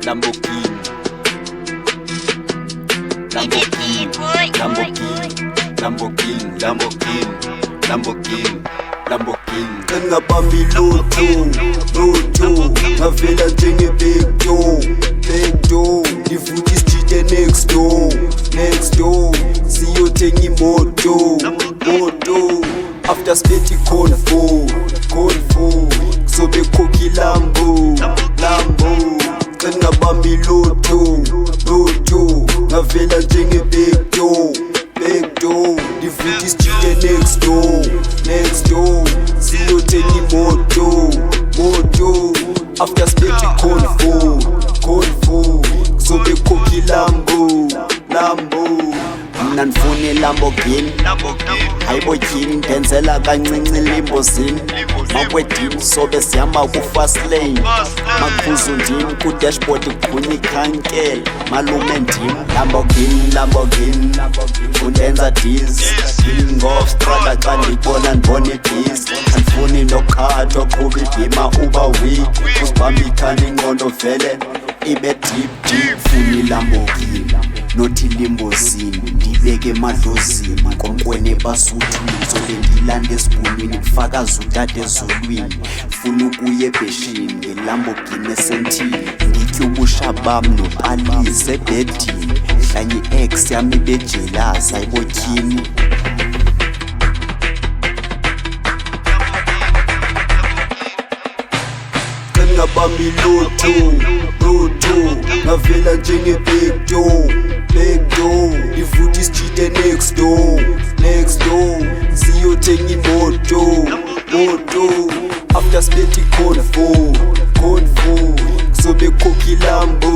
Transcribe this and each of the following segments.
Lamborghini, Lamborghini, Lamborghini, Lamborghini, Lamborghini, Lamborghini. Ngingabambi lutho, ngavela njenge-big door, ngivuka isijide next door, siyothenga imoto. After speti convo, kuzobe khokhi Lambo. Ngingabambi lutho, ngavela njenge-big door, ngivuka isijide next door, siyothenga imoto. After speti convo, kuzobe khokhi Lambo. Mina nifuna iLamborghini, hayibo tyhini ndenzela kancinci limbozini. Makwedini sobe sihamba ku-fast lane, maqhuzu ndim ku-dashboard kuqhunya ikhankela. Malume ndim Lamborghini, undenza dizzy. King of strata xa ndibona ndibona ibhizi. Andifuni nokhatha oqhuba ibhima uba weak, uzibamba ikhanda ingqondo vele ibe deep. Funa iLamborghini nothi limbozini, ndibeke emadlozini konkweni ebasuthini. Zobe ndilanda esibhulwini kufakaza utata ezulwini. Funa ukuya ebheshini ngeLamborghini esentini, nditye ubusha bam nopalisa ebhedini. Hlanye i-ex yami ibejelaza ayibotyhini. Ngingabambi lutho, ngavela njenge-big door, ngivuka isijide next door, siyothenga imoto. After speti convo, kuzobe khokhi Lambo.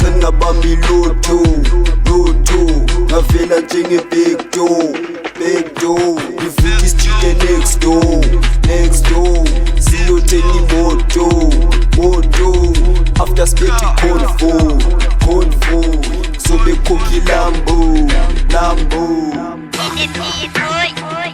Ngingabambi lutho, ngavela njenge-big door, ngivuka isijide next door, siyothenga imoto. After speti convo, kuzobe khokhi Lambo. Boy.